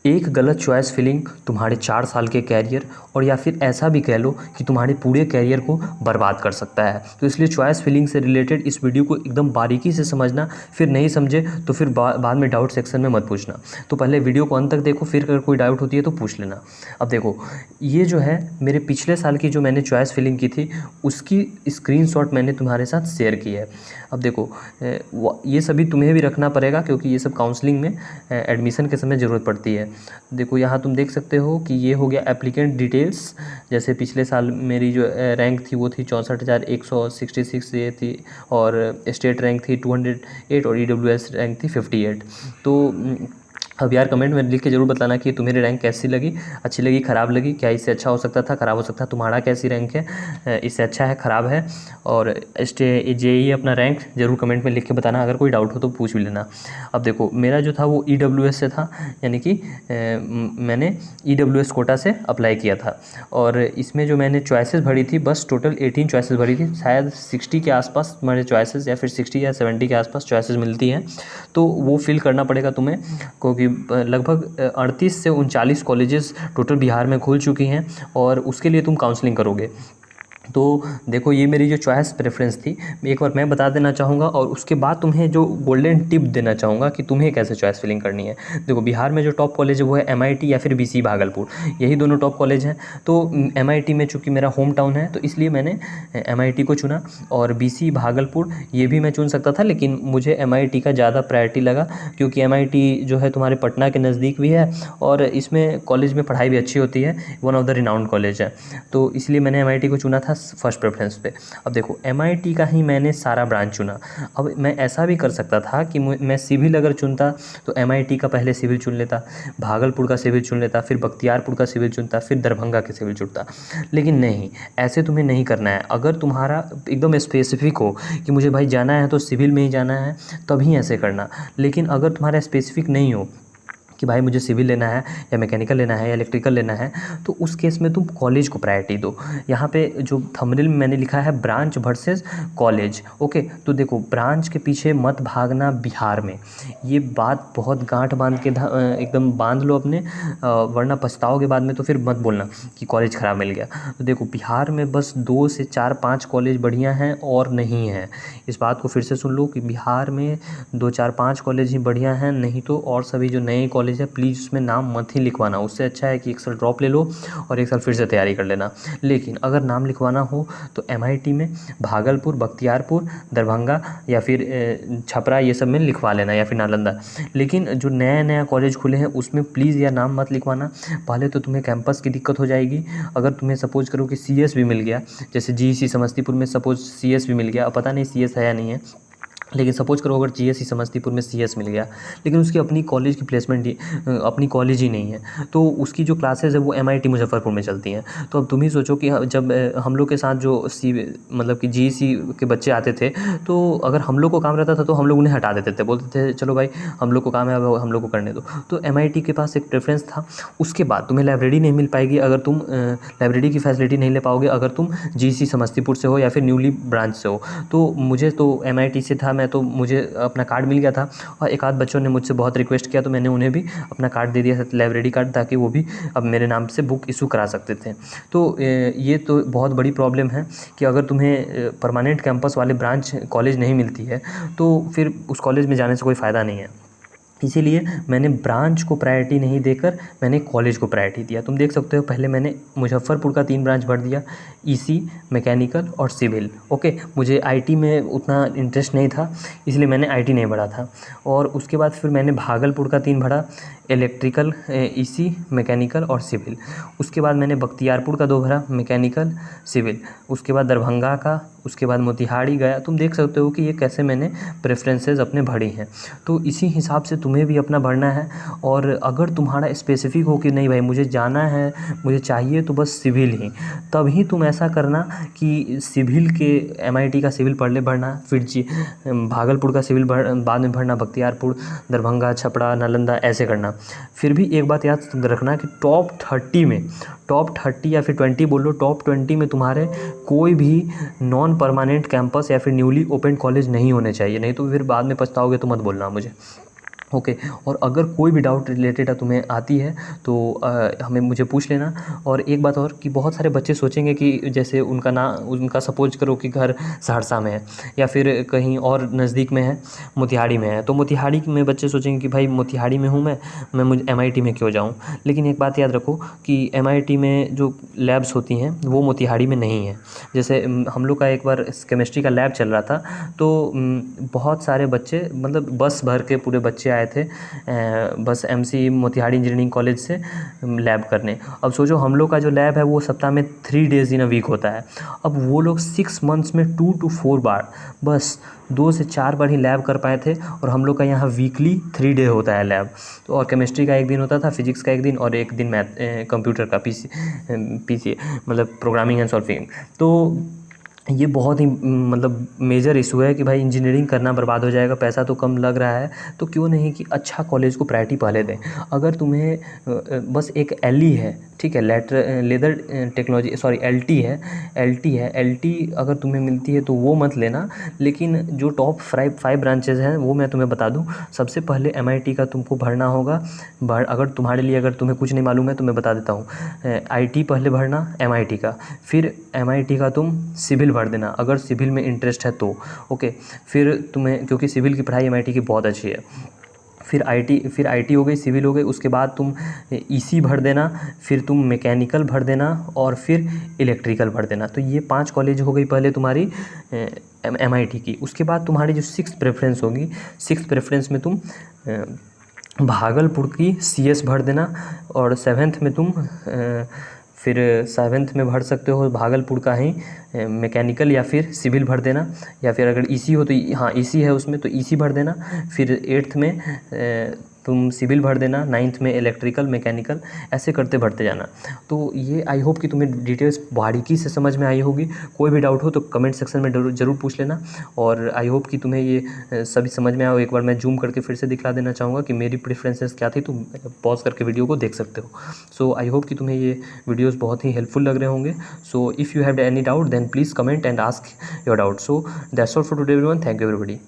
एक गलत choice filling तुम्हारे 4 साल के कैरियर और या फिर ऐसा भी कह लो कि तुम्हारे पूरे कैरियर को बर्बाद कर सकता है। तो इसलिए चॉइस फिलिंग से रिलेटेड इस वीडियो को एकदम बारीकी से समझना, फिर नहीं समझे तो फिर बाद में डाउट सेक्शन में मत पूछना। तो पहले वीडियो को अंत तक देखो, फिर अगर कोई डाउट होती है तो पूछ लेना। अब देखो, ये जो है मेरे पिछले साल की जो मैंने चॉइस फिलिंग की थी उसकी स्क्रीनशॉट मैंने तुम्हारे साथ शेयर की है। अब देखो, ये सभी तुम्हें भी रखना पड़ेगा क्योंकि ये सब काउंसलिंग में एडमिशन के समय ज़रूरत पड़ती है। देखो यहाँ तुम देख सकते हो कि ये हो गया एप्लीकेंट डिटेल्स। जैसे पिछले साल मेरी जो रैंक थी वो थी 64,166 ये थी, और स्टेट रैंक थी 208 और EWS रैंक थी 58। तो अब यार कमेंट में लिख के ज़रूर बताना कि तुम्हें रैंक कैसी लगी, अच्छी लगी, ख़राब लगी, क्या इससे अच्छा हो सकता था, ख़राब हो सकता है। तुम्हारा कैसी रैंक है, इससे अच्छा है, ख़राब है। और JEE अपना रैंक ज़रूर कमेंट में लिख के बताना, अगर कोई डाउट हो तो पूछ भी लेना। अब देखो, मेरा जो था वो EWS से था, यानी कि मैंने EWS कोटा से अप्लाई किया था। और इसमें जो मैंने चॉइसेस भरी थी, बस टोटल 18 चॉइसेस भरी थी। शायद 60 के आसपास तुम्हारे चॉइसेस, या फिर 60 या 70 के आसपास चॉइसेस मिलती हैं। तो वो फिल करना पड़ेगा तुम्हें, क्योंकि लगभग 38 से 39 कॉलेजेस टोटल बिहार में खुल चुकी हैं और उसके लिए तुम काउंसलिंग करोगे। तो देखो, ये मेरी जो चॉइस प्रेफरेंस थी, एक बार मैं बता देना चाहूँगा और उसके बाद तुम्हें जो गोल्डन टिप देना चाहूँगा कि तुम्हें कैसे चॉइस फिलिंग करनी है। देखो, बिहार में जो टॉप कॉलेज है वो है MIT या फिर BC भागलपुर, यही दोनों टॉप कॉलेज हैं। तो MIT में चूँकि मेरा होम टाउन है तो इसलिए मैंने MIT को चुना, और BC भागलपुर ये भी मैं चुन सकता था, लेकिन मुझे MIT का ज़्यादा प्रायोरिटी लगा, क्योंकि MIT जो है तुम्हारे पटना के नज़दीक भी है और इसमें कॉलेज में पढ़ाई भी अच्छी होती है, one of the renowned college है। तो इसलिए मैंने MIT को चुना था फर्स्ट प्रेफरेंस पे। अब देखो, MIT का ही मैंने सारा ब्रांच चुना। अब मैं ऐसा भी कर सकता था कि मैं सिविल अगर चुनता तो MIT का पहले सिविल चुन लेता, भागलपुर का सिविल चुन लेता, फिर बख्तियारपुर का सिविल चुनता, फिर दरभंगा के सिविल चुनता। लेकिन नहीं, ऐसे तुम्हें नहीं करना है। अगर तुम्हारा एकदम स्पेसिफिक हो कि मुझे भाई जाना है तो सिविल में ही जाना है, तभी ऐसे करना। लेकिन अगर तुम्हारा स्पेसिफिक नहीं हो कि भाई मुझे सिविल लेना है या मैकेनिकल लेना है या इलेक्ट्रिकल लेना है, तो उस केस में तुम कॉलेज को प्रायोरिटी दो। यहाँ पे जो थंबनेल में मैंने लिखा है ब्रांच वर्सेस कॉलेज, ओके। तो देखो, ब्रांच के पीछे मत भागना बिहार में, ये बात बहुत गांठ बांध के एकदम बांध लो अपने, वरना पछताओगे बाद में। तो फिर मत बोलना कि कॉलेज ख़राब मिल गया। तो देखो, बिहार में बस 2 से 4-5 कॉलेज बढ़िया हैं और नहीं हैं। इस बात को फिर से सुन लो कि बिहार में 2-4-5 कॉलेज ही बढ़िया हैं, नहीं तो और सभी जो नए कॉलेज है प्लीज़ उसमें नाम मत ही लिखवाना। उससे अच्छा है कि एक साल ड्रॉप ले लो और एक साल फिर से तैयारी कर लेना। लेकिन अगर नाम लिखवाना हो तो MIT में भागलपुर, बख्तियारपुर, दरभंगा या फिर छपरा, ये सब में लिखवा लेना, या फिर नालंदा। लेकिन जो नया नया कॉलेज खुले हैं उसमें प्लीज़ यह नाम मत लिखवाना। पहले तो तुम्हें कैंपस की दिक्कत हो जाएगी। अगर तुम्हें सपोज करो कि CS भी मिल गया, जैसे GEC समस्तीपुर में सपोज CS भी मिल गया, अब पता नहीं CS है या नहीं है, लेकिन सपोज करो अगर GSC समस्तीपुर में CS मिल गया, लेकिन उसकी अपनी कॉलेज की प्लेसमेंट ही, अपनी कॉलेज ही नहीं है, तो उसकी जो क्लासेस है वो MIT मुजफ्फरपुर में चलती हैं। तो अब तुम ही सोचो कि जब हम लोग के साथ जो मतलब कि GEC के बच्चे आते थे, तो अगर हम लोग को काम रहता था तो हम लोग उन्हें हटा देते थे, बोलते थे चलो भाई हम लोग को काम है, अब हम लोग को करने दो। तो MIT के पास एक प्रेफरेंस था। उसके बाद तुम्हें लाइब्रेरी नहीं मिल पाएगी, अगर तुम लाइब्रेरी की फैसिलिटी नहीं ले पाओगे अगर तुम GEC समस्तीपुर से हो या फिर न्यूली ब्रांच से हो। तो मुझे तो MIT से था, मैं तो मुझे अपना कार्ड मिल गया था, और एक आध बच्चों ने मुझसे बहुत रिक्वेस्ट किया तो मैंने उन्हें भी अपना कार्ड दे दिया था, लाइब्रेरी कार्ड, ताकि वो भी अब मेरे नाम से बुक इशू करा सकते थे। तो ये तो बहुत बड़ी प्रॉब्लम है कि अगर तुम्हें परमानेंट कैंपस वाले ब्रांच कॉलेज नहीं मिलती है तो फिर उस कॉलेज में जाने से कोई फ़ायदा नहीं है। इसीलिए मैंने ब्रांच को प्रायोरिटी नहीं देकर मैंने कॉलेज को प्रायोरिटी दिया। तुम देख सकते हो, पहले मैंने मुजफ्फरपुर का 3 ब्रांच भर दिया, EC, मैकेनिकल और सिविल, ओके। मुझे IT में उतना इंटरेस्ट नहीं था, इसलिए मैंने IT नहीं भरा था। और उसके बाद फिर मैंने भागलपुर का 3 भरा, इलेक्ट्रिकल, EC, मैकेनिकल और सिविल। उसके बाद मैंने बख्तियारपुर का 2 भरा, मैकेनिकल, सिविल। उसके बाद दरभंगा का, उसके बाद मोतिहारी गया। तुम देख सकते हो कि ये कैसे मैंने प्रेफरेंसेस अपने भरी हैं। तो इसी हिसाब से तुम्हें भी अपना भरना है। और अगर तुम्हारा स्पेसिफिक हो कि नहीं भाई मुझे जाना है, मुझे चाहिए तो बस सिविल ही, तभी तुम ऐसा करना कि सिविल के MIT का सिविल पढ़ ले भरना, फिर भागलपुर का सिविल बाद में भरना, बख्तियारपुर, दरभंगा, छपरा, नालंदा, ऐसे करना। फिर भी एक बात याद रखना कि टॉप 30 या फिर 20 बोलो, टॉप 20 में तुम्हारे कोई भी नॉन परमानेंट कैंपस या फिर न्यूली ओपन कॉलेज नहीं होने चाहिए, नहीं तो फिर बाद में पछताओगे तो मत बोलना मुझे। ओके। और अगर कोई भी डाउट रिलेटेड तुम्हें आती है तो मुझे पूछ लेना। और एक बात और कि बहुत सारे बच्चे सोचेंगे कि जैसे उनका सपोज करो कि घर सहरसा में है या फिर कहीं और नज़दीक में है, मोतिहारी में है, तो मोतिहारी में बच्चे सोचेंगे कि भाई मोतिहारी में हूँ मैं मुझे MIT में क्यों जाऊँ। लेकिन एक बात याद रखो कि MIT में जो लैब्स होती हैं वो मोतिहारी में नहीं है। जैसे हम लोग का एक बार केमिस्ट्री का लैब चल रहा था, तो बहुत सारे बच्चे, मतलब बस भर के पूरे बच्चे आए थे बस MC मोतिहारी इंजीनियरिंग कॉलेज से लैब करने। अब सोचो हम लोग का जो लैब है वो सप्ताह में 3 डेज़ इन अ वीक होता है। अब वो लोग 6 मंथ्स में 2 to 4 बार, बस 2 से 4 बार ही लैब कर पाए थे। और हम लोग का यहाँ वीकली 3 डे होता है लैब। तो और केमिस्ट्री का एक दिन होता था, फिजिक्स का एक दिन, और एक दिन मैथ कंप्यूटर का PC मतलब प्रोग्रामिंग एंड सॉल्विंग। तो ये बहुत ही मतलब मेजर इशू है कि भाई इंजीनियरिंग करना बर्बाद हो जाएगा, पैसा तो कम लग रहा है, तो क्यों नहीं कि अच्छा कॉलेज को प्रायोरिटी पहले दें। अगर तुम्हें बस एक LE है, ठीक है, लेदर टेक्नोलॉजी, सॉरी LT है, LT अगर तुम्हें मिलती है तो वो मत लेना। लेकिन जो टॉप 5 ब्रांचेज़ हैं वो मैं तुम्हें बता दूं। सबसे पहले MIT का तुमको भरना होगा। अगर तुम्हारे लिए, अगर तुम्हें कुछ नहीं मालूम है तो मैं बता देता हूँ। IT पहले भरना MIT का, फिर MIT का तुम सिविल भर देना अगर सिविल में इंटरेस्ट है तो। ओके। फिर तुम्हें, क्योंकि सिविल की पढ़ाई MIT की बहुत अच्छी है। फिर IT हो गई, सिविल हो गई, उसके बाद तुम EC भर देना, फिर तुम मैकेनिकल भर देना, और फिर इलेक्ट्रिकल भर देना। तो ये 5 कॉलेज हो गई पहले तुम्हारी MIT की। उसके बाद तुम्हारी जो 6th प्रेफरेंस होगी, 6th प्रेफरेंस में तुम भागलपुर की CS भर देना। और 7th में तुम फिर 7th में भर सकते हो भागलपुर का ही मैकेनिकल या फिर सिविल भर देना। या फिर अगर EC हो तो हाँ EC है उसमें तो EC भर देना। फिर 8th में तुम सिविल भर देना, 9th में इलेक्ट्रिकल, मैकेनिकल, ऐसे करते बढ़ते जाना। तो ये आई होप कि तुम्हें डिटेल्स बारीकी से समझ में आई होगी। कोई भी डाउट हो तो कमेंट सेक्शन में ज़रूर पूछ लेना। और आई होप कि तुम्हें ये सभी समझ में आए। एक बार मैं जूम करके फिर से दिखला देना चाहूँगा कि मेरी प्रेफरेंसेस क्या थी, तुम पॉज करके वीडियो को देख सकते हो। सो आई होप कि तुम्हें ये वीडियोस बहुत ही हेल्पफुल लग रहे होंगे। So if you have any doubt then please comment and ask your doubt. So that's all for today everyone. Thank you everybody.